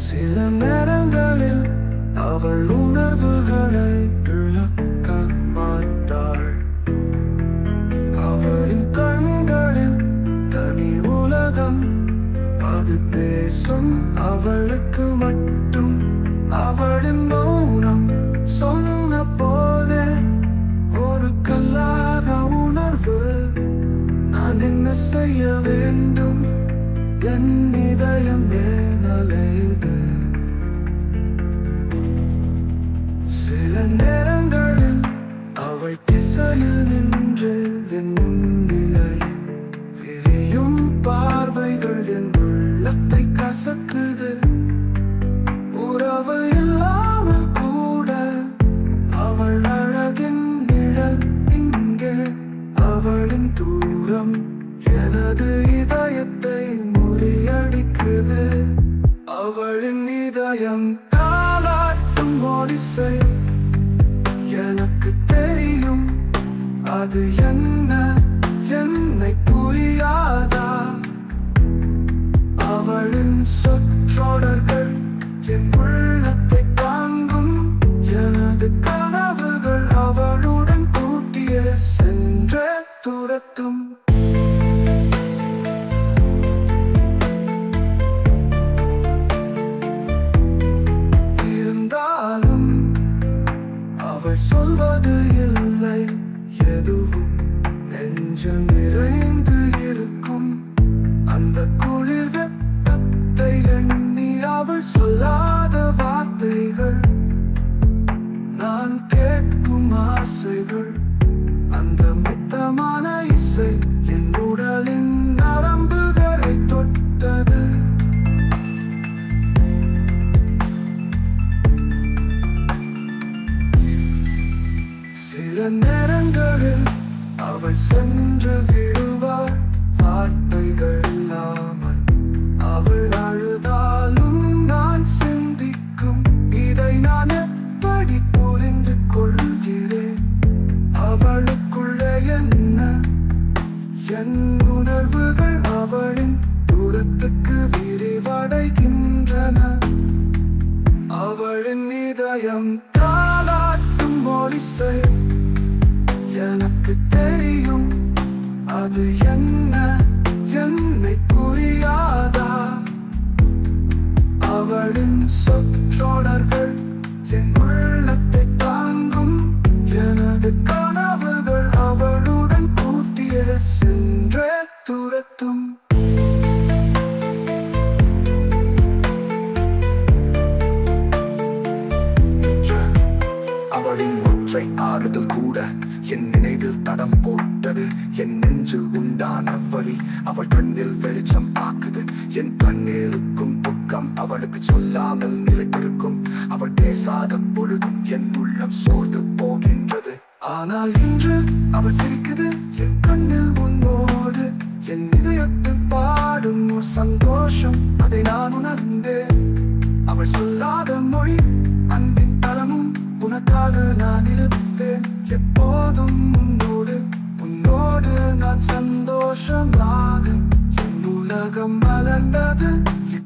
சில நேரங்களில் அவள் உணர்வுகளை இழக்க மாட்டாள். அவளின் கண்களில் தனி உலகம் அது பேசும். அவளுக்கு மட்டும் அவளின் மௌனம் சொன்ன போதே ஒரு கல்லாக உணர்வு. நான் என்ன செய்ய வேண்டும்? என் இதயம் ஏனலையுது. சில நேரங்களில் அவள் திசையில் நின்று என் நிலை விரியும் பார்வைகள் என் உள்ளத்தை கசக்குது. உறவு இல்லாமல் கூட அவள் அழகின் நிழல் இங்கே. அவளின் தூரம் எனது இதயத்தை முறியடிக்குது. அவளின் இதயம் தாலாட்டும் ஓடிசை. எனக்கு தெரியும் அது என்ன, என்னை புரியாதா? அவளின் சொற்றொடர்கள் என் உள்ளத்தை தாங்கும். எனது கனவுகள் அவளுடன் கூட்டிய சென்றே துரத்தும். இருந்தாலும் அவள் சொல்வது இல்லை எதுவும். நெஞ்சில் நிறைந்து இருக்கும் அந்த குளிர் வெப்பத்தை எண்ணி அவள் சொல்லாத வார்த்தைகள். நான் கேட்கும் ஆசைகள் அந்த மித்தமான இசை என் உடலின் நரம்புகளை தொட்டது. சில நேரங்களில் அவள் சென்று விடுவார் வார்த்தைகள் இல்லாமல். அவள் அழுதாலும் நான் சிந்திக்கும் இதை நான் எப்படி புரிந்து கொள்கிறேன்? அவளுக்குள்ளே என்ன என் உணர்வுகள் அவளின் தூரத்துக்கு விரிவடைகின்றன. அவளின் இதயம் தாலாட்டும் ஓடிசை. எனக்கு தெரியும் அது என்ன, என்னை புரியாதா? அவளின் சொற்றொடர்கள் என் உள்ளத்தை தாங்கும். எனது கனவுகள் அவளுடன் கூட்டிய சென்றே துரத்தும். அவளின் ஒற்றை ஆறுதல் கூட என் நினைவில் தடம் போட்டது. என் நெஞ்சில் உண்டான வலி அவள் கண்ணில் வெளிச்சம் ஆக்குது. என் கண்ணீருக்கும் துக்கம் அவளுக்கு சொல்லாமல் நிலைத்திருக்கும். அவள் பேசாத பொழுதும் என் உள்ளம் சோர்ந்து போகின்றது. ஆனால் இன்று அவள் சிரிக்குது என் கண்ணில் உன்னோடு. என் இதயத்தில் பாடும் ஒரு சந்தோஷம் அதை நான் உணர்ந்தேன். அவள் சொல்லாத மொழி அன்பின் தரமும். உனக்காக நான் இருப்பேன் எப்போதும் உன்னோடு. உன்னோடு நான் சந்தோஷமாக. என் உலகம் மலர்ந்தது.